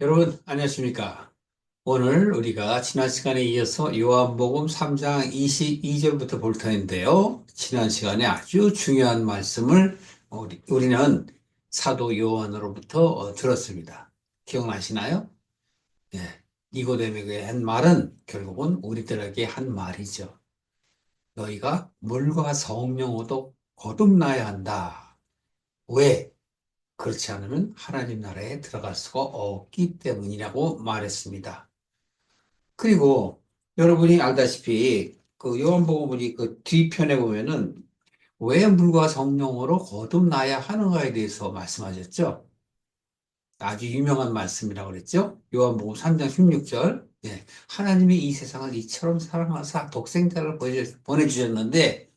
여러분, 안녕하십니까? 오늘 우리가 지난 시간에 이어서 요한복음 3장 22절부터 볼 터인데요. 지난 시간에 아주 중요한 말씀을 우리는 사도 요한으로부터 들었습니다. 기억나시나요? 예. 니고데모에게 한 말은 결국은 우리들에게 한 말이죠. 너희가 물과 성령으로 거듭나야 한다. 왜? 그렇지 않으면 하나님 나라에 들어갈 수가 없기 때문이라고 말했습니다. 그리고 여러분이 알다시피 그 요한복음 그 뒤편에 보면은 왜 물과 성령으로 거듭나야 하는가에 대해서 말씀하셨죠. 아주 유명한 말씀이라고 그랬죠. 요한복음 3장 16절. 예. 하나님이 이 세상을 이처럼 사랑하사 독생자를 보내주셨는데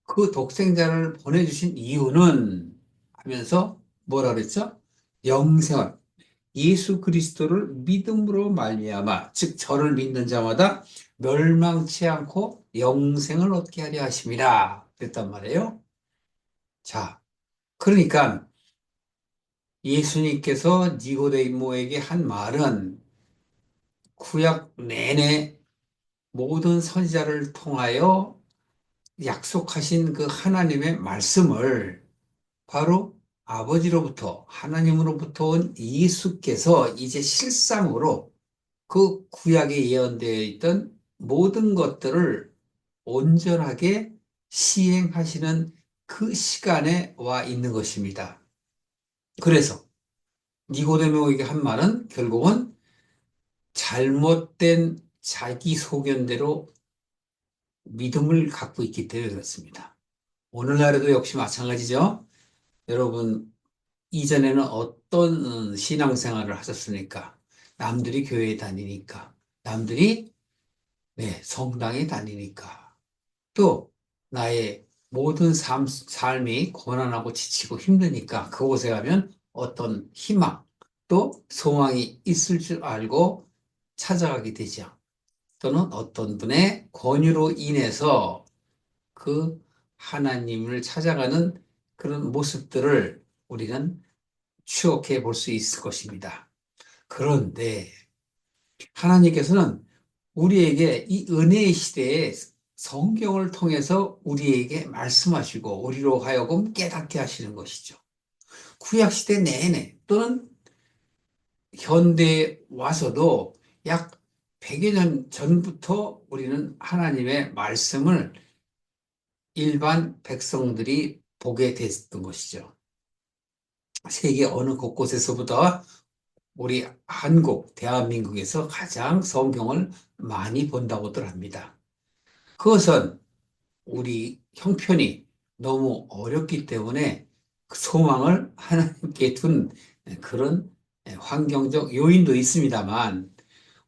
그 독생자를 보내주신 이유는 하면서 뭐라 그랬죠? 영생을 예수 그리스도를 믿음으로 말미암아 즉 저를 믿는 자마다 멸망치 않고 영생을 얻게 하려 하심이라 그랬단 말이에요. 자, 그러니까 예수님께서 니고데모에게 한 말은 구약 내내 모든 선지자를 통하여 약속하신 그 하나님의 말씀을 바로 아버지로부터 하나님으로부터 온 예수께서 이제 실상으로 그 구약에 예언되어 있던 모든 것들을 온전하게 시행하시는 그 시간에 와 있는 것입니다. 그래서 니고데모에게 한 말은 결국은 잘못된 자기 소견대로 믿음을 갖고 있기 때문에 그렇습니다. 오늘날에도 역시 마찬가지죠. 여러분, 이전에는 어떤 신앙생활을 하셨습니까? 남들이 교회에 다니니까, 남들이 네, 성당에 다니니까. 또 나의 모든 삶이 고난하고 지치고 힘드니까 그곳에 가면 어떤 희망, 또 소망이 있을 줄 알고 찾아가게 되죠. 또는 어떤 분의 권유로 인해서 그 하나님을 찾아가는 그런 모습들을 우리는 추억해 볼 수 있을 것입니다. 그런데 하나님께서는 우리에게 이 은혜의 시대에 성경을 통해서 우리에게 말씀하시고 우리로 하여금 깨닫게 하시는 것이죠. 구약 시대 내내 또는 현대에 와서도 약 100여 년 전부터 우리는 하나님의 말씀을 일반 백성들이 보게 됐던 것이죠. 세계 어느 곳곳에서보다 우리 한국, 대한민국에서 가장 성경을 많이 본다고들 합니다. 그것은 우리 형편이 너무 어렵기 때문에 그 소망을 하나님께 둔 그런 환경적 요인도 있습니다만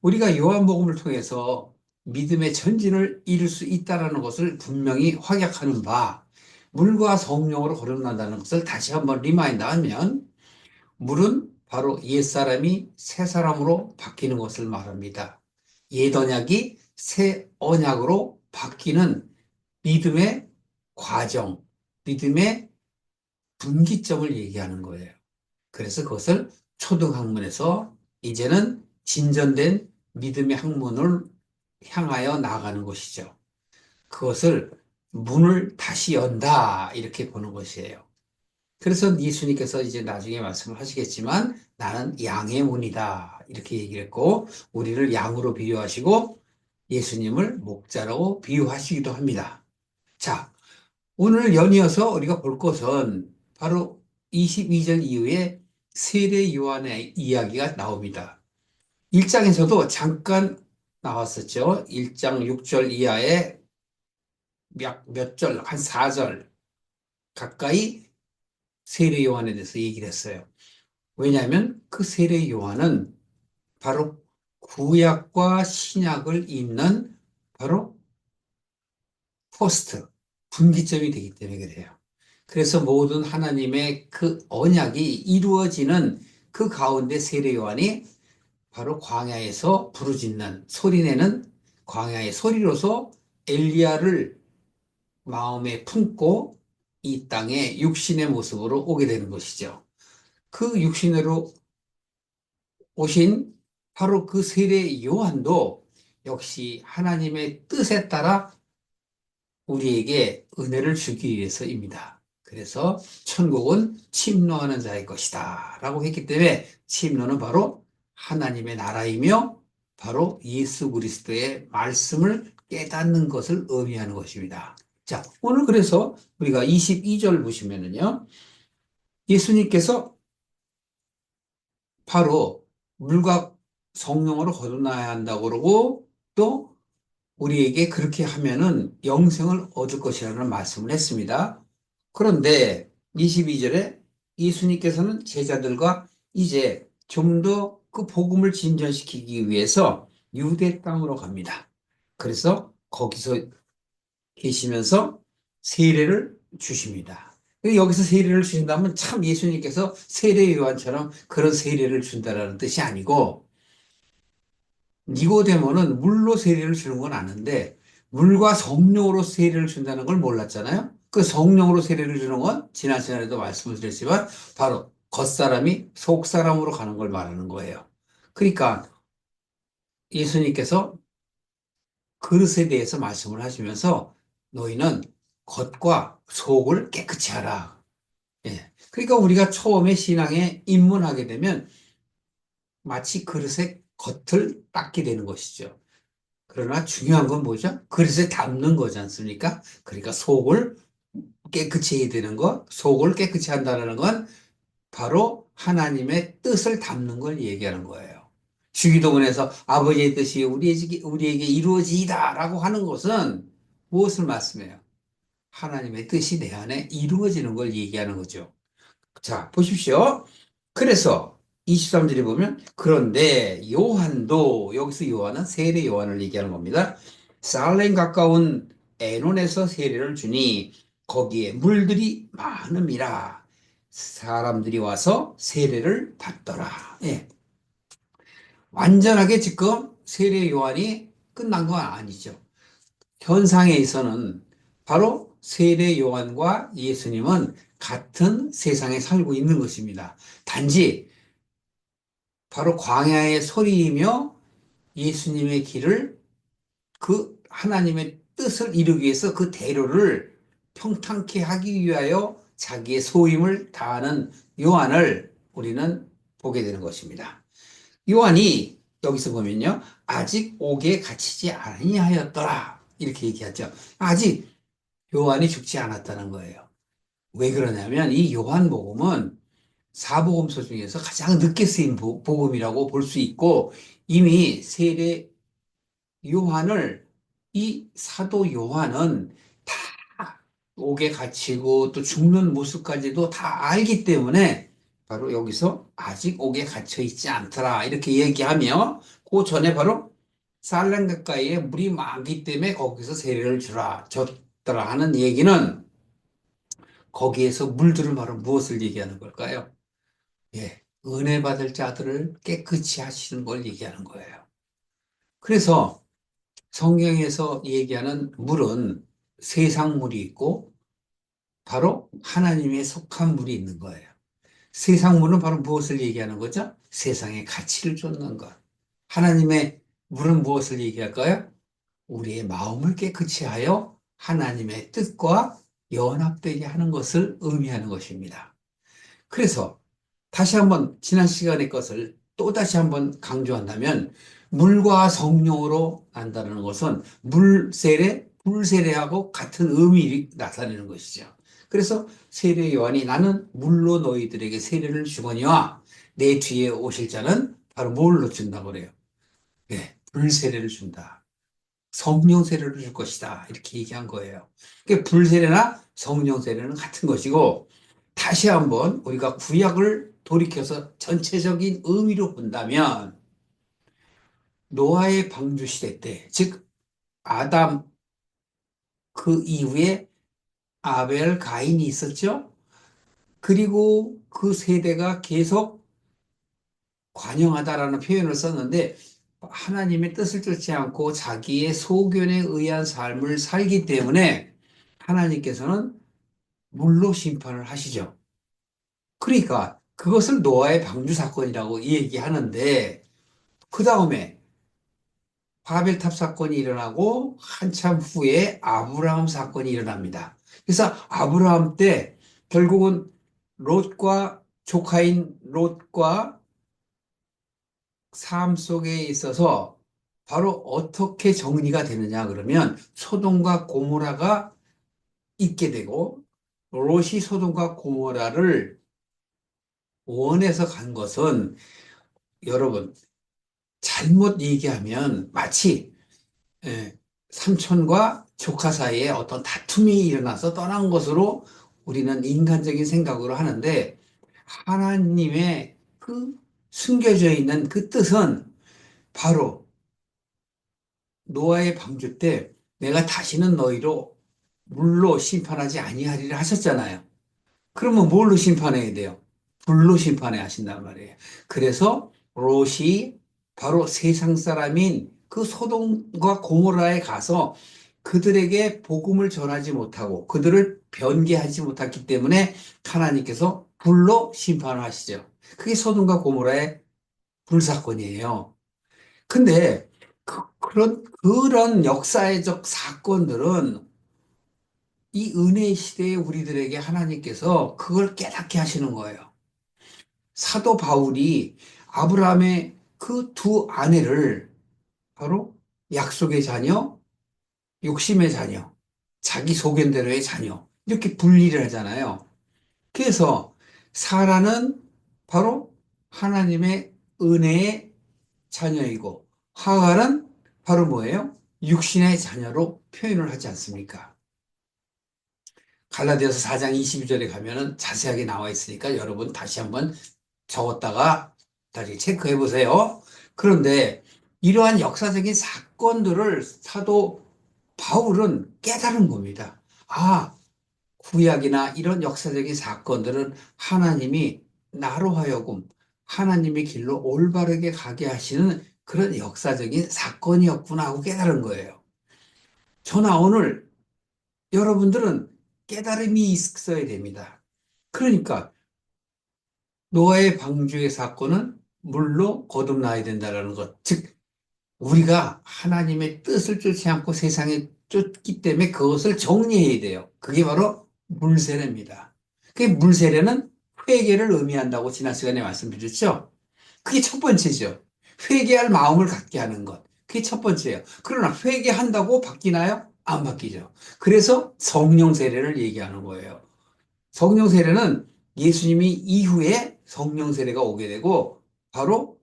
우리가 요한복음을 통해서 믿음의 전진을 이룰 수 있다는 것을 분명히 확약하는 바 물과 성령으로 거듭난다는 것을 다시 한번 리마인드하면 물은 바로 옛사람이 새 사람으로 바뀌는 것을 말합니다. 옛 언약이 새 언약으로 바뀌는 믿음의 과정, 믿음의 분기점을 얘기하는 거예요. 그래서 그것을 초등학문에서 이제는 진전된 믿음의 학문을 향하여 나아가는 것이죠. 그것을 문을 다시 연다, 이렇게 보는 것이에요. 그래서 예수님께서 이제 나중에 말씀을 하시겠지만 나는 양의 문이다, 이렇게 얘기를 했고, 우리를 양으로 비유하시고 예수님을 목자라고 비유하시기도 합니다. 자, 오늘 연이어서 우리가 볼 것은 바로 22절 이후에 세례 요한의 이야기가 나옵니다. 1장에서도 잠깐 나왔었죠. 1장 6절 이하에 몇 절, 한 4절 가까이 세례 요한에 대해서 얘기를 했어요. 왜냐하면 그 세례 요한은 바로 구약과 신약을 잇는 바로 포스트, 분기점이 되기 때문에 그래요. 그래서 모든 하나님의 그 언약이 이루어지는 그 가운데 세례 요한이 바로 광야에서 부르짖는 소리내는 광야의 소리로서 엘리야를 마음에 품고 이 땅에 육신의 모습으로 오게 되는 것이죠. 그 육신으로 오신 바로 그 세례 요한도 역시 하나님의 뜻에 따라 우리에게 은혜를 주기 위해서입니다. 그래서 천국은 침노하는 자의 것이다 라고 했기 때문에 침노는 바로 하나님의 나라이며 바로 예수 그리스도의 말씀을 깨닫는 것을 의미하는 것입니다. 자, 오늘 그래서 우리가 22절 보시면은요, 예수님께서 바로 물과 성령으로 거듭나야 한다고 그러고 또 우리에게 그렇게 하면은 영생을 얻을 것이라는 말씀을 했습니다. 그런데 22절에 예수님께서는 제자들과 이제 좀 더 그 복음을 진전시키기 위해서 유대 땅으로 갑니다. 그래서 거기서 계시면서 세례를 주십니다. 여기서 세례를 주신다면 참 예수님께서 세례 요한처럼 그런 세례를 준다라는 뜻이 아니고 니고데모는 물로 세례를 주는 건 아는데 물과 성령으로 세례를 준다는 걸 몰랐잖아요. 그 성령으로 세례를 주는 건 지난 시간에도 말씀을 드렸지만 바로 겉사람이 속사람으로 가는 걸 말하는 거예요. 그러니까 예수님께서 그릇에 대해서 말씀을 하시면서 너희는 겉과 속을 깨끗이 하라. 예. 그러니까 우리가 처음에 신앙에 입문하게 되면 마치 그릇의 겉을 닦게 되는 것이죠. 그러나 중요한 건 뭐죠? 그릇에 담는 거지 않습니까? 그러니까 속을 깨끗이 해야 되는 거, 속을 깨끗이 한다는 건 바로 하나님의 뜻을 담는 걸 얘기하는 거예요. 주기도문에서 아버지의 뜻이 우리에게 이루어지이다라고 하는 것은 무엇을 말씀해요? 하나님의 뜻이 내 안에 이루어지는 걸 얘기하는 거죠. 자, 보십시오. 그래서 23절에 보면 그런데 요한도 여기서 요한은 세례 요한을 얘기하는 겁니다. 살렘 가까운 에논에서 세례를 주니 거기에 물들이 많음이라 사람들이 와서 세례를 받더라. 예. 완전하게 지금 세례 요한이 끝난 건 아니죠. 현상에서는 바로 세례 요한과 예수님은 같은 세상에 살고 있는 것입니다. 단지 바로 광야의 소리이며 예수님의 길을 그 하나님의 뜻을 이루기 위해서 그 대로를 평탄케 하기 위하여 자기의 소임을 다하는 요한을 우리는 보게 되는 것입니다. 요한이 여기서 보면요, 아직 옥에 갇히지 아니하였더라 이렇게 얘기하죠. 아직 요한이 죽지 않았다는 거예요. 왜 그러냐면 이 요한복음은 사복음서 중에서 가장 늦게 쓰인 복음이라고 볼 수 있고 이미 세례 요한을 이 사도 요한은 다 옥에 갇히고 또 죽는 모습까지도 다 알기 때문에 바로 여기서 아직 옥에 갇혀 있지 않더라 이렇게 얘기하며 그 전에 바로 살렘 가까이에 물이 많기 때문에 거기서 세례를 줬더라 하는 얘기는 거기에서 물들은 바로 무엇을 얘기하는 걸까요? 예, 은혜 받을 자들을 깨끗이 하시는 걸 얘기하는 거예요. 그래서 성경에서 얘기하는 물은 세상 물이 있고 바로 하나님에 속한 물이 있는 거예요. 세상 물은 바로 무엇을 얘기하는 거죠? 세상의 가치를 쫓는 것. 하나님의 물은 무엇을 얘기할까요? 우리의 마음을 깨끗이 하여 하나님의 뜻과 연합되게 하는 것을 의미하는 것입니다. 그래서 다시 한번 지난 시간의 것을 또 다시 한번 강조한다면 물과 성령으로 난다는 것은 물세례, 불세례하고 같은 의미를 나타내는 것이죠. 그래서 세례 요한이 나는 물로 너희들에게 세례를 주거니와 내 뒤에 오실 자는 바로 뭘로 준다고 그래요? 네, 불세례를 준다. 성령 세례를 줄 것이다. 이렇게 얘기한 거예요. 그러니까 불세례나 성령 세례는 같은 것이고 다시 한번 우리가 구약을 돌이켜서 전체적인 의미로 본다면 노아의 방주 시대 때, 즉 아담 그 이후에 아벨, 가인이 있었죠. 그리고 그 세대가 계속 관영하다라는 표현을 썼는데 하나님의 뜻을 쫓지 않고 자기의 소견에 의한 삶을 살기 때문에 하나님께서는 물로 심판을 하시죠. 그러니까 그것을 노아의 방주 사건이라고 얘기하는데, 그 다음에 바벨탑 사건이 일어나고 한참 후에 아브라함 사건이 일어납니다. 그래서 아브라함 때 결국은 롯과 조카인 롯과 삶 속에 있어서 바로 어떻게 정리가 되느냐 그러면 소돔과 고모라가 있게 되고, 롯이 소돔과 고모라를 원해서 간 것은, 여러분, 잘못 얘기하면 마치 예, 삼촌과 조카 사이에 어떤 다툼이 일어나서 떠난 것으로 우리는 인간적인 생각으로 하는데, 하나님의 그 숨겨져 있는 그 뜻은 바로 노아의 방주 때 내가 다시는 너희로 물로 심판하지 아니하리라 하셨잖아요. 그러면 뭘로 심판해야 돼요? 불로 심판해야 하신단 말이에요. 그래서 롯이 바로 세상 사람인 그 소돔과 고모라에 가서 그들에게 복음을 전하지 못하고 그들을 변개하지 못했기 때문에 하나님께서 불로 심판을 하시죠. 그게 소돔과 고모라의 불사건이에요. 근데 그런 역사적 사건들은 이 은혜의 시대에 우리들에게 하나님께서 그걸 깨닫게 하시는 거예요. 사도 바울이 아브라함의 그 두 아내를 바로 약속의 자녀, 욕심의 자녀, 자기 소견대로의 자녀, 이렇게 분리를 하잖아요. 그래서 사라는 바로 하나님의 은혜의 자녀이고, 하갈은 바로 뭐예요? 육신의 자녀로 표현을 하지 않습니까? 갈라디아서 4장 22절에 가면은 자세하게 나와 있으니까 여러분 다시 한번 적었다가 다시 체크해 보세요. 그런데 이러한 역사적인 사건들을 사도 바울은 깨달은 겁니다. 아, 구약이나 이런 역사적인 사건들은 하나님이 나로 하여금 하나님의 길로 올바르게 가게 하시는 그런 역사적인 사건이었구나 하고 깨달은 거예요. 저나 오늘 여러분들은 깨달음이 있어야 됩니다. 그러니까 노아의 방주의 사건은 물로 거듭나야 된다는 것. 즉, 우리가 하나님의 뜻을 쫓지 않고 세상에 쫓기 때문에 그것을 정리해야 돼요. 그게 바로 물세례입니다. 그 물세례는 회개를 의미한다고 지난 시간에 말씀드렸죠. 그게 첫 번째죠. 회개할 마음을 갖게 하는 것. 그게 첫 번째예요. 그러나 회개한다고 바뀌나요? 안 바뀌죠. 그래서 성령 세례를 얘기하는 거예요. 성령 세례는 예수님이 이후에 성령 세례가 오게 되고, 바로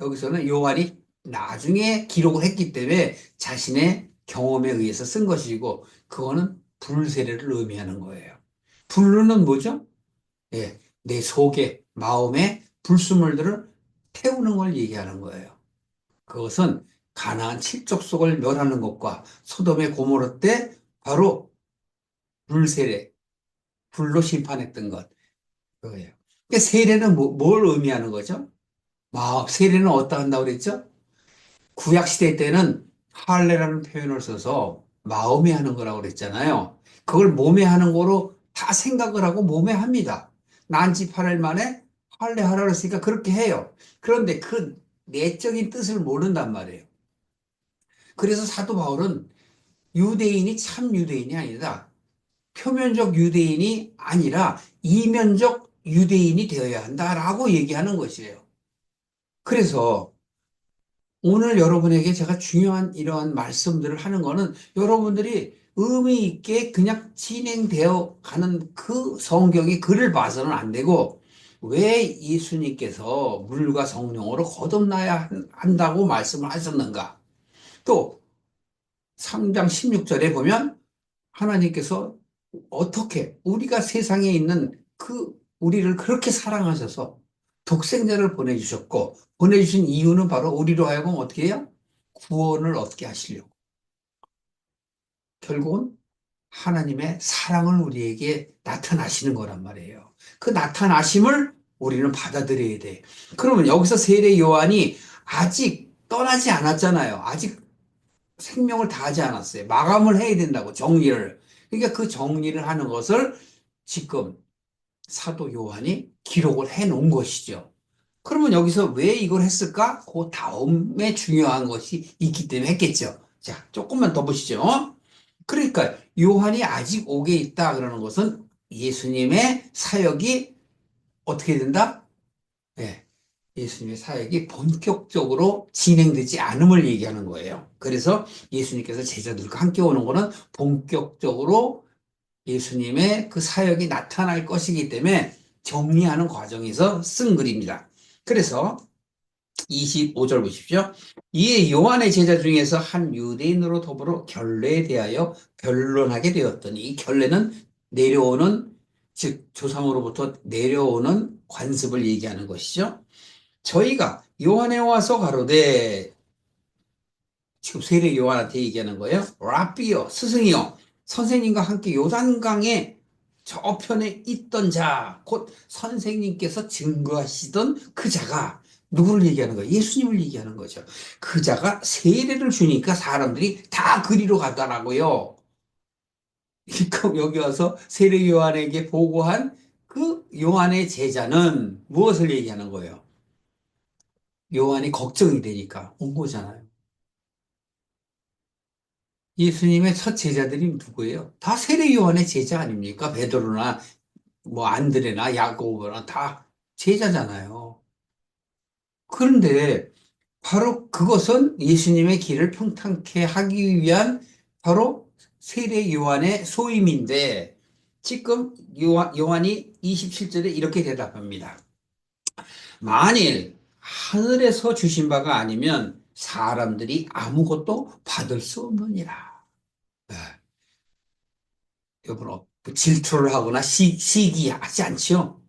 여기서는 요한이 나중에 기록을 했기 때문에 자신의 경험에 의해서 쓴 것이고, 그거는 불 세례를 의미하는 거예요. 불로는 뭐죠? 예, 내 속에, 마음에 불순물들을 태우는 걸 얘기하는 거예요. 그것은 가나안 칠족속을 멸하는 것과 소돔의 고모라 때 바로 불 세례, 불로 심판했던 것. 그거예요. 그러니까 세례는 뭘 의미하는 거죠? 세례는 어디다 한다고 그랬죠? 구약 시대 때는 할례라는 표현을 써서 마음에 하는 거라고 그랬잖아요. 그걸 몸에 하는 거로 다 생각을 하고 몸에 합니다. 난지 8일 만에 할례하라 그랬으니까 그렇게 해요. 그런데 그 내적인 뜻을 모른단 말이에요. 그래서 사도 바울은 유대인이 참 유대인이 아니다. 표면적 유대인이 아니라 이면적 유대인이 되어야 한다라고 얘기하는 것이에요. 그래서 오늘 여러분에게 제가 중요한 이러한 말씀들을 하는 거는 여러분들이 의미 있게 그냥 진행되어 가는 그 성경의 글을 봐서는 안 되고, 왜 예수님께서 물과 성령으로 거듭나야 한다고 말씀을 하셨는가? 또 3장 16절에 보면 하나님께서 어떻게 우리가 세상에 있는 그 우리를 그렇게 사랑하셔서 독생자를 보내주셨고, 보내주신 이유는 바로 우리로 하여금 어떻게 해요? 구원을 얻게 하시려고. 결국은 하나님의 사랑을 우리에게 나타나시는 거란 말이에요. 그 나타나심을 우리는 받아들여야 돼. 그러면 여기서 세례 요한이 아직 떠나지 않았잖아요. 아직 생명을 다하지 않았어요. 마감을 해야 된다고, 정리를. 그러니까 그 정리를 하는 것을 지금 사도 요한이 기록을 해 놓은 것이죠. 그러면 여기서 왜 이걸 했을까? 그 다음에 중요한 것이 있기 때문에 했겠죠. 자, 조금만 더 보시죠. 그러니까 요한이 아직 옥에 있다 그러는 것은 예수님의 사역이 어떻게 된다? 예, 예수님의 사역이 본격적으로 진행되지 않음을 얘기하는 거예요. 그래서 예수님께서 제자들과 함께 오는 것은 본격적으로 예수님의 그 사역이 나타날 것이기 때문에 정리하는 과정에서 쓴 글입니다. 그래서 25절 보십시오. 이에 요한의 제자 중에서 한 유대인으로 더불어 결례에 대하여 변론하게 되었더니, 이 결례는 내려오는, 즉 조상으로부터 내려오는 관습을 얘기하는 것이죠. 저희가 요한에 와서 가로되, 지금 세례 요한한테 얘기하는 거예요. 라비요, 스승이요, 선생님과 함께 요단강의 저편에 있던 자, 곧 선생님께서 증거하시던 그 자가 누구를 얘기하는 거예요? 예수님을 얘기하는 거죠. 그 자가 세례를 주니까 사람들이 다 그리로 가더라고요. 그러니까 여기 와서 세례 요한에게 보고한 그 요한의 제자는 무엇을 얘기하는 거예요? 요한이 걱정이 되니까 온 거잖아요. 예수님의 첫 제자들이 누구예요? 다 세례 요한의 제자 아닙니까? 베드로나 뭐 안드레나 야고보나 다 제자잖아요. 그런데 바로 그것은 예수님의 길을 평탄케 하기 위한 바로 세례 요한의 소임인데, 지금 요한이 27절에 이렇게 대답합니다. 만일 하늘에서 주신 바가 아니면 사람들이 아무것도 받을 수 없느니라. 네. 여러분, 질투를 하거나 시기하지 않죠?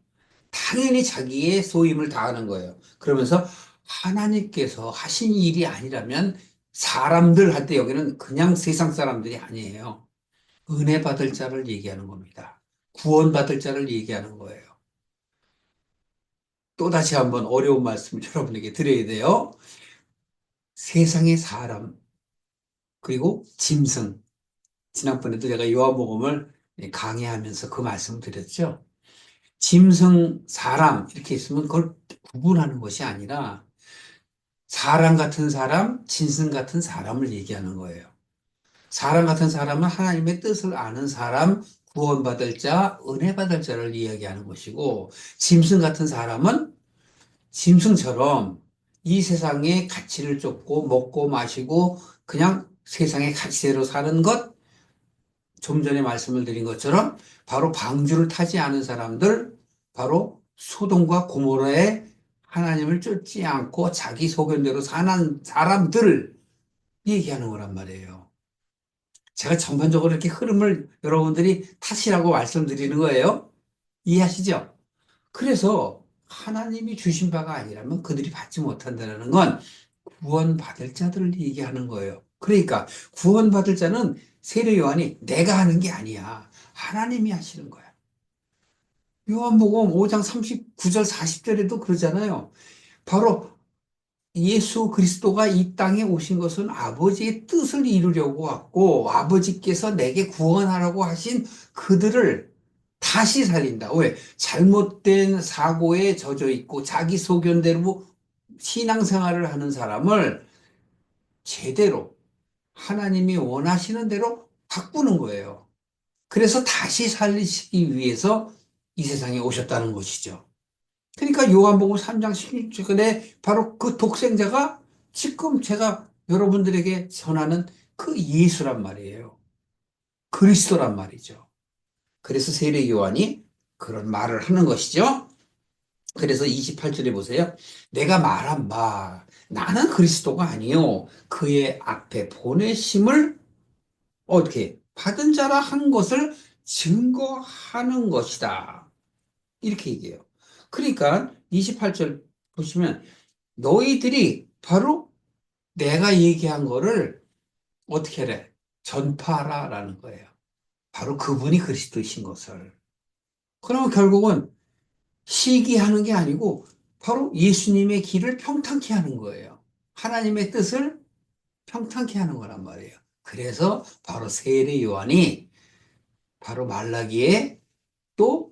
당연히 자기의 소임을 다하는 거예요. 그러면서 하나님께서 하신 일이 아니라면 사람들 할 때 여기는 그냥 세상 사람들이 아니에요. 은혜 받을 자를 얘기하는 겁니다. 구원 받을 자를 얘기하는 거예요. 또 다시 한번 어려운 말씀을 여러분에게 드려야 돼요. 세상의 사람, 그리고 짐승. 지난번에도 제가 요한복음을 강의하면서 그 말씀을 드렸죠. 짐승, 사람 이렇게 있으면 그걸 구분하는 것이 아니라 사람 같은 사람, 짐승 같은 사람을 얘기하는 거예요. 사람 같은 사람은 하나님의 뜻을 아는 사람, 구원받을 자, 은혜 받을 자를 이야기하는 것이고, 짐승 같은 사람은 짐승처럼 이 세상의 가치를 쫓고 먹고 마시고 그냥 세상의 가치대로 사는 것, 좀 전에 말씀을 드린 것처럼 바로 방주를 타지 않은 사람들, 바로 소돔과 고모라의 하나님을 쫓지 않고 자기 소견대로 사는 사람들을 얘기하는 거란 말이에요. 제가 전반적으로 이렇게 흐름을 여러분들이 타시라고 말씀드리는 거예요. 이해하시죠? 그래서 하나님이 주신 바가 아니라면 그들이 받지 못한다는 건 구원받을 자들을 얘기하는 거예요. 그러니까 구원받을 자는 세례 요한이 내가 하는 게 아니야. 하나님이 하시는 거야. 요한복음 5장 39절 40절에도 그러잖아요. 바로 예수 그리스도가 이 땅에 오신 것은 아버지의 뜻을 이루려고 왔고 아버지께서 내게 구원하라고 하신 그들을 다시 살린다. 왜? 잘못된 사고에 젖어 있고 자기 소견대로 신앙생활을 하는 사람을 제대로 하나님이 원하시는 대로 바꾸는 거예요. 그래서 다시 살리시기 위해서 이 세상에 오셨다는 것이죠. 그러니까 요한복음 3장 16절에 바로 그 독생자가 지금 제가 여러분들에게 전하는 그 예수란 말이에요. 그리스도란 말이죠. 그래서 세례 요한이 그런 말을 하는 것이죠. 그래서 28절에 보세요. 내가 말한 바 나는 그리스도가 아니요 그의 앞에 보내심을 어떻게 받은 자라 한 것을 증거하는 것이다. 이렇게 얘기해요. 그러니까 28절 보시면 너희들이 바로 내가 얘기한 거를 어떻게 해? 전파하라라는 거예요. 바로 그분이 그리스도이신 것을. 그러면 결국은 시기하는 게 아니고 바로 예수님의 길을 평탄케 하는 거예요. 하나님의 뜻을 평탄케 하는 거란 말이에요. 그래서 바로 세례 요한이 바로 말라기에 또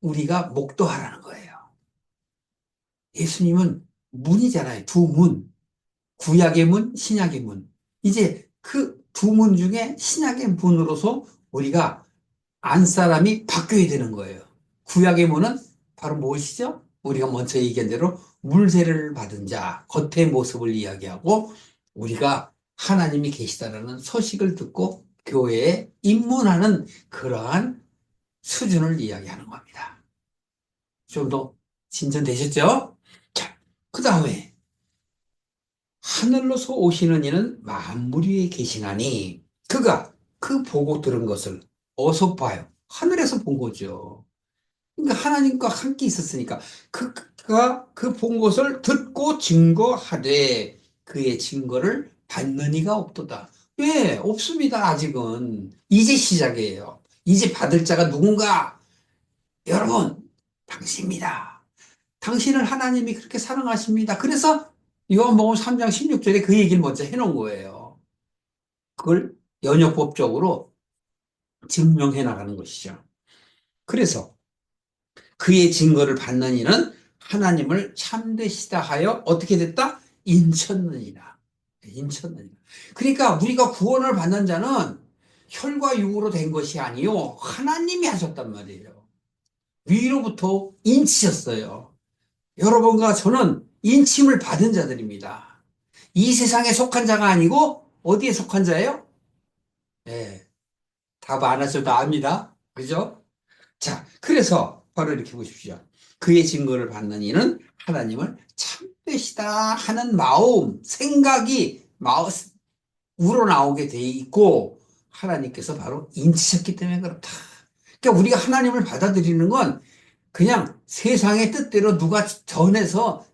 우리가 목도하라는 거예요. 예수님은 문이잖아요. 두 문. 구약의 문, 신약의 문. 이제 그 두 문 중에 신약의 문으로서 우리가 안사람이 바뀌어야 되는 거예요. 구약의 문은 바로 무엇이죠? 우리가 먼저 얘기한 대로 물세례를 받은 자, 겉의 모습을 이야기하고 우리가 하나님이 계시다라는 소식을 듣고 교회에 입문하는 그러한 수준을 이야기하는 겁니다. 좀 더 진전되셨죠? 자, 그 다음에 하늘로서 오시는 이는 만물 위에 계시나니 그가 그 보고 들은 것을 어서 봐요. 하늘에서 본 거죠. 그러니까 하나님과 함께 있었으니까 그가 그 본 것을 듣고 증거하되 그의 증거를 받는 이가 없도다. 왜? 없습니다. 아직은. 이제 시작이에요. 이제 받을 자가 누군가? 여러분, 당신입니다. 당신을 하나님이 그렇게 사랑하십니다. 그래서 요한복음 3장 16절에 그 얘기를 먼저 해놓은 거예요. 그걸 연역법적으로 증명해 나가는 것이죠. 그래서 그의 증거를 받는 이는 하나님을 참되시다 하여 어떻게 됐다? 인쳤느니라. 인쳤느니라. 그러니까 우리가 구원을 받는 자는 혈과 육으로 된 것이 아니요 하나님이 하셨단 말이에요. 위로부터 인치셨어요. 여러분과 저는 인침을 받은 자들입니다. 이 세상에 속한 자가 아니고 어디에 속한 자예요? 예, 답 안 하셔도 압니다. 그죠? 자, 그래서 바로 이렇게 보십시오. 그의 증거를 받는 이는 하나님을 참되시다 하는 마음, 생각이 우러나오게 돼 있고 하나님께서 바로 인치셨기 때문에 그렇다. 그러니까 우리가 하나님을 받아들이는 건 그냥 세상의 뜻대로 누가 전해서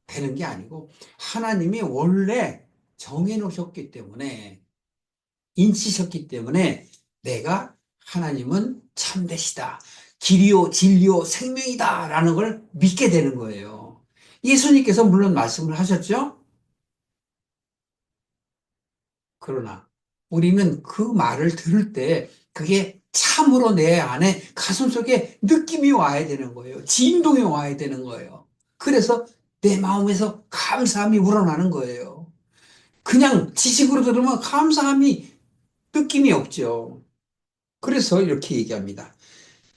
되는 게 아니고 하나님이 원래 정해 놓으셨기 때문에 인치셨기 때문에 내가 하나님은 참되시다. 길이요, 진리요, 생명이다. 라는 걸 믿게 되는 거예요. 예수님께서 물론 말씀을 하셨죠? 그러나 우리는 그 말을 들을 때 그게 참으로 내 안에 가슴 속에 느낌이 와야 되는 거예요. 진동이 와야 되는 거예요. 그래서 내 마음에서 감사함이 우러나는 거예요. 그냥 지식으로 들으면 감사함이 느낌이 없죠. 그래서 이렇게 얘기합니다.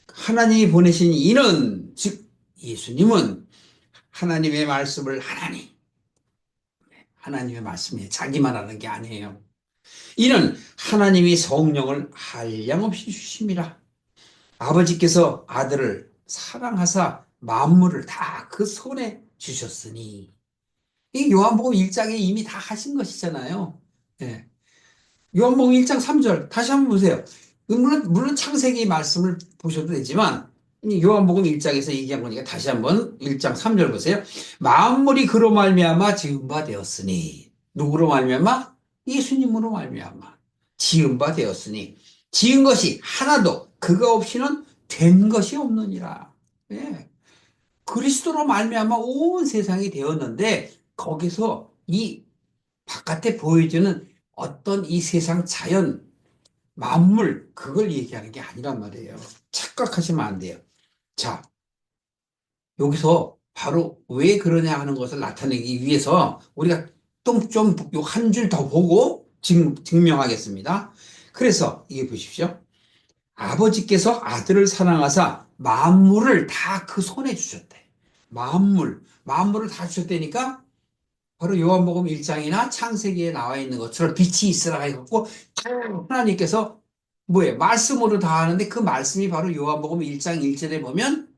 하나님이 보내신 이는, 즉, 예수님은 하나님의 말씀을 하나님의 말씀이에요. 자기만 하는 게 아니에요. 이는 하나님이 성령을 한량없이 주심이라. 아버지께서 아들을 사랑하사 만물을 다 그 손에 주셨으니. 이 요한복음 1장에 이미 다 하신 것이잖아요. 예. 요한복음 1장 3절 다시 한번 보세요. 물론 창세기 말씀을 보셔도 되지만 이 요한복음 1장에서 얘기한 거니까 다시 한번 1장 3절 보세요. 만물이 그로 말미암아 지은 바 되었으니 누구로 말미암아? 예수님으로 말미암아 지은 바 되었으니 지은 것이 하나도 그가 없이는 된 것이 없느니라. 예. 그리스도로 말미암아 온 세상이 되었는데 거기서 이 바깥에 보여지는 어떤 이 세상 자연, 만물, 그걸 얘기하는 게 아니란 말이에요. 착각하시면 안 돼요. 자, 여기서 바로 왜 그러냐 하는 것을 나타내기 위해서 우리가 좀 한 줄 더 보고 증명하겠습니다. 그래서 이게 보십시오. 아버지께서 아들을 사랑하사 만물을 다 그 손에 주셨대. 만물을 다 주셨다니까 바로 요한복음 1장이나 창세기에 나와 있는 것처럼 빛이 있으라 해갖고 하나님께서 뭐예요? 말씀으로 다 하는데 그 말씀이 바로 요한복음 1장 1절에 보면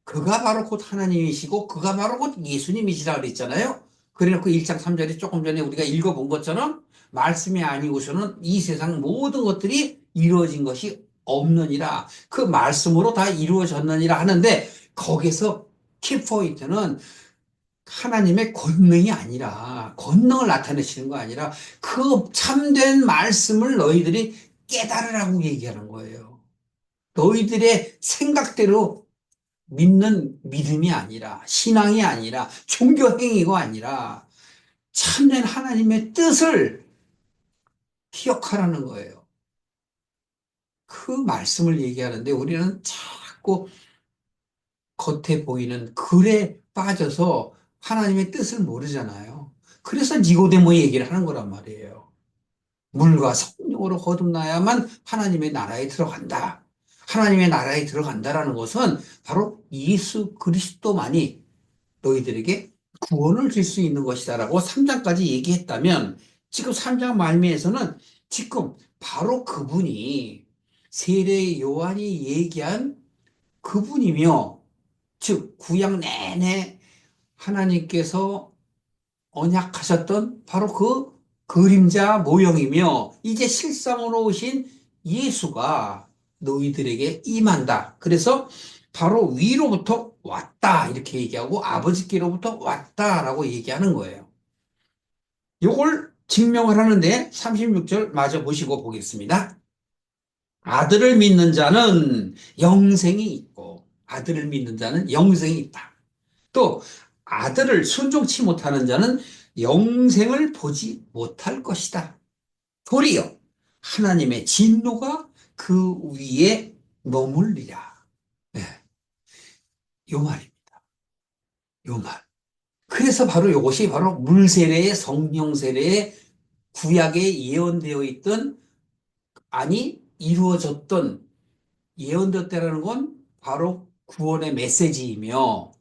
그가 바로 곧 하나님이시고 그가 바로 곧 예수님이시라 그랬잖아요. 그래놓고 1장 3절에 조금 전에 우리가 읽어본 것처럼 말씀이 아니고서는 이 세상 모든 것들이 이루어진 것이 없느니라. 그 말씀으로 다 이루어졌느니라 하는데 거기서 키포인트는 하나님의 권능이 아니라, 권능을 나타내시는 거 아니라, 그 참된 말씀을 너희들이 깨달으라고 얘기하는 거예요. 너희들의 생각대로 믿는 믿음이 아니라, 신앙이 아니라, 종교 행위가 아니라, 참된 하나님의 뜻을 기억하라는 거예요. 그 말씀을 얘기하는데 우리는 자꾸 겉에 보이는 글에 빠져서 하나님의 뜻을 모르잖아요. 그래서 니고데모 얘기를 하는 거란 말이에요. 물과 성령으로 거듭나야만 하나님의 나라에 들어간다. 하나님의 나라에 들어간다라는 것은 바로 예수 그리스도만이 너희들에게 구원을 줄 수 있는 것이다라고 3장까지 얘기했다면 지금 3장 말미에서는 지금 바로 그분이 세례 요한이 얘기한 그분이며 즉 구약 내내 하나님께서 언약하셨던 바로 그 그림자 모형이며 이제 실상으로 오신 예수가 너희들에게 임한다. 그래서 바로 위로부터 왔다 이렇게 얘기하고 아버지께로부터 왔다라고 얘기하는 거예요. 이걸 증명을 하는데 36절 마저 보시고 보겠습니다. 아들을 믿는 자는 영생이 있고 아들을 믿는 자는 영생이 있다. 또 아들을 순종치 못하는 자는 영생을 보지 못할 것이다. 도리어 하나님의 진노가 그 위에 머물리라. 네, 요 말입니다. 요 말. 그래서 바로 이것이 바로 물세례의 성령 세례의 구약에 예언되어 있던 아니 이루어졌던 예언되었다라는 건 바로 구원의 메시지이며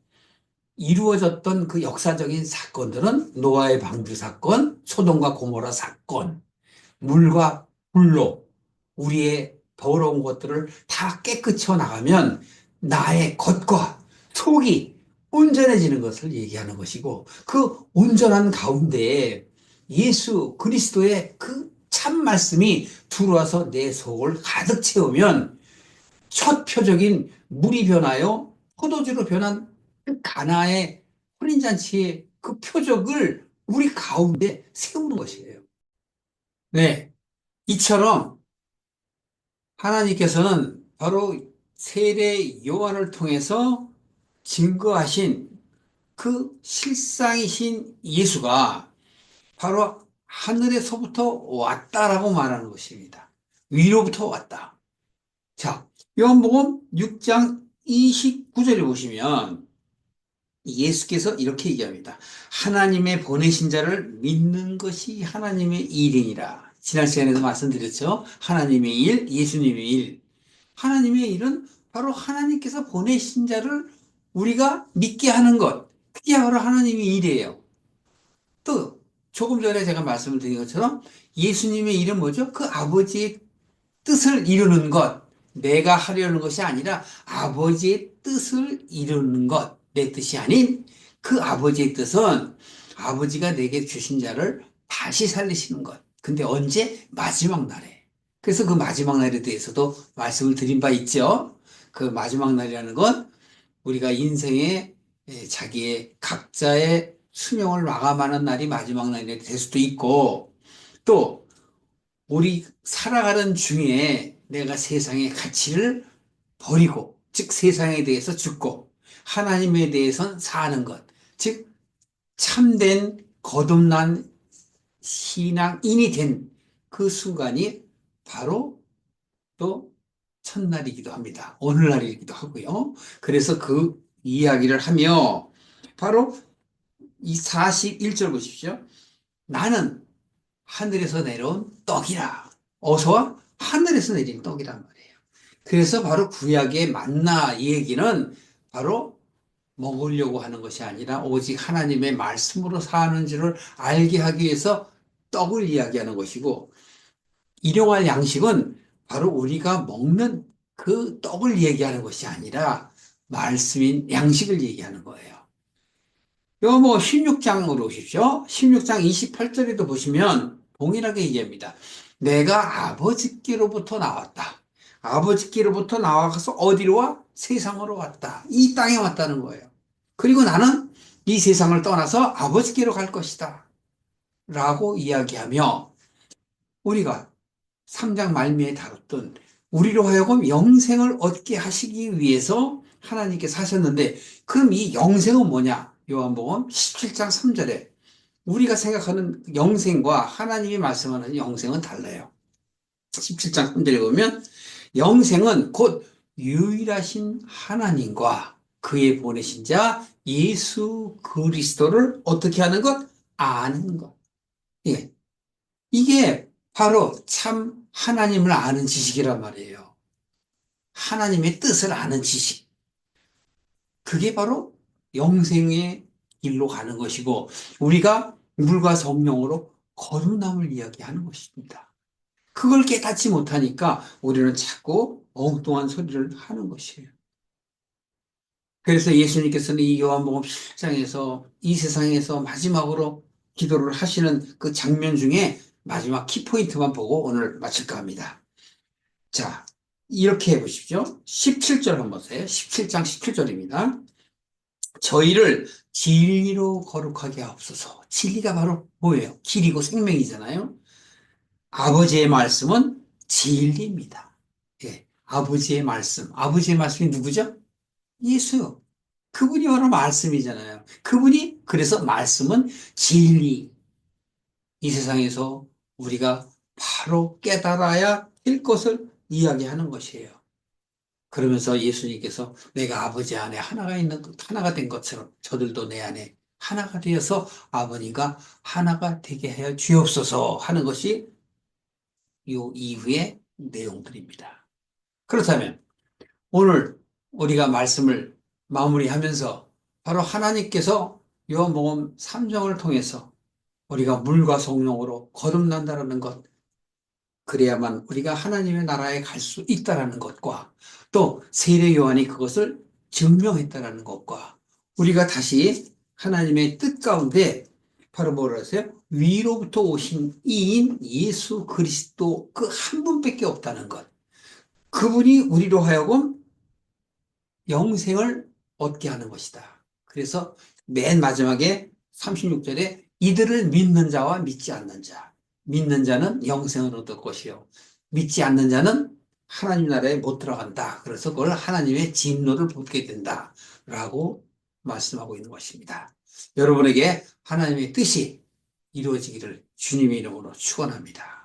이루어졌던 그 역사적인 사건들은 노아의 방주 사건, 소돔과 고모라 사건, 물과 불로 우리의 더러운 것들을 다 깨끗이 나가면 나의 겉과 속이 온전해지는 것을 얘기하는 것이고 그 온전한 가운데에 예수 그리스도의 그 참 말씀이 들어와서 내 속을 가득 채우면 첫 표적인 물이 변하여 포도주로 변한 그 가나의 혼인잔치의 그 표적을 우리 가운데 세우는 것이에요. 네. 이처럼 하나님께서는 바로 세례 요한을 통해서 증거하신 그 실상이신 예수가 바로 하늘에서부터 왔다라고 말하는 것입니다. 위로부터 왔다. 자, 요한복음 6장 29절에 보시면 예수께서 이렇게 얘기합니다. 하나님의 보내신 자를 믿는 것이 하나님의 일이니라. 지난 시간에도 말씀드렸죠. 하나님의 일, 예수님의 일. 하나님의 일은 바로 하나님께서 보내신 자를 우리가 믿게 하는 것. 그게 바로 하나님의 일이에요. 또 조금 전에 제가 말씀을 드린 것처럼 예수님의 일은 뭐죠? 그 아버지의 뜻을 이루는 것. 내가 하려는 것이 아니라 아버지의 뜻을 이루는 것. 내 뜻이 아닌 그 아버지의 뜻은 아버지가 내게 주신 자를 다시 살리시는 것. 근데 언제? 마지막 날에. 그래서 그 마지막 날에 대해서도 말씀을 드린 바 있죠. 그 마지막 날이라는 건 우리가 인생의 자기의 각자의 수명을 마감하는 날이 마지막 날이 될 수도 있고 또 우리 살아가는 중에 내가 세상의 가치를 버리고, 즉 세상에 대해서 죽고 하나님에 대해서는 사는 것, 즉 참된 거듭난 신앙인이 된 그 순간이 바로 또 첫날이기도 합니다. 오늘날이기도 하고요. 그래서 그 이야기를 하며 바로 이 41절 보십시오. 나는 하늘에서 내려온 떡이라. 어서와 하늘에서 내린 떡이란 말이에요. 그래서 바로 구약의 만나 얘기는 바로 먹으려고 하는 것이 아니라 오직 하나님의 말씀으로 사는 줄을 알게 하기 위해서 떡을 이야기하는 것이고 일용할 양식은 바로 우리가 먹는 그 떡을 얘기하는 것이 아니라 말씀인 양식을 얘기하는 거예요. 요 뭐 16장으로 오십시오. 16장 28절에도 보시면 동일하게 얘기합니다. 내가 아버지께로부터 나왔다. 아버지께로부터 나와서 어디로 와? 세상으로 왔다. 이 땅에 왔다는 거예요. 그리고 나는 이 세상을 떠나서 아버지께로 갈 것이다. 라고 이야기하며 우리가 3장 말미에 다뤘던 우리로 하여금 영생을 얻게 하시기 위해서 하나님께서 하셨는데 그럼 이 영생은 뭐냐? 요한복음 17장 3절에 우리가 생각하는 영생과 하나님이 말씀하는 영생은 달라요. 17장 3절에 보면 영생은 곧 유일하신 하나님과 그의 보내신 자 예수 그리스도를 어떻게 하는 것? 아는 것. 예. 이게 바로 참 하나님을 아는 지식이란 말이에요. 하나님의 뜻을 아는 지식. 그게 바로 영생의 길로 가는 것이고, 우리가 물과 성령으로 거듭남을 이야기하는 것입니다. 그걸 깨닫지 못하니까 우리는 자꾸 엉뚱한 소리를 하는 것이에요. 그래서 예수님께서는 이 요한복음 7장에서 이 세상에서 마지막으로 기도를 하시는 그 장면 중에 마지막 키포인트만 보고 오늘 마칠까 합니다. 자, 이렇게 해보십시오. 17절 한번 보세요. 17장 17절입니다. 저희를 진리로 거룩하게 하옵소서. 진리가 바로 뭐예요? 길이고 생명이잖아요. 아버지의 말씀은 진리입니다. 예, 아버지의 말씀. 아버지의 말씀이 누구죠? 예수. 그분이 바로 말씀이잖아요. 그분이 그래서 말씀은 진리. 이 세상에서 우리가 바로 깨달아야 할 것을 이야기하는 것이에요. 그러면서 예수님께서 내가 아버지 안에 하나가 된 것처럼 저들도 내 안에 하나가 되어서 아버님과 하나가 되게 하여 주옵소서 하는 것이 요 이후의 내용들입니다. 그렇다면 오늘 우리가 말씀을 마무리하면서 바로 하나님께서 요한복음 3장을 통해서 우리가 물과 성령으로 거듭난다는 것, 그래야만 우리가 하나님의 나라에 갈 수 있다는 것과 또 세례 요한이 그것을 증명했다는 것과 우리가 다시 하나님의 뜻 가운데 바로 뭐라 하세요? 위로부터 오신 이인 예수 그리스도 그 한 분밖에 없다는 것. 그분이 우리로 하여금 영생을 얻게 하는 것이다. 그래서 맨 마지막에 36절에 이들을 믿는 자와 믿지 않는 자. 믿는 자는 영생을 얻을 것이요. 믿지 않는 자는 하나님 나라에 못 들어간다. 그래서 그걸 하나님의 진노를 받게 된다. 라고 말씀하고 있는 것입니다. 여러분에게 하나님의 뜻이 이루어지기를 주님의 이름으로 축원합니다.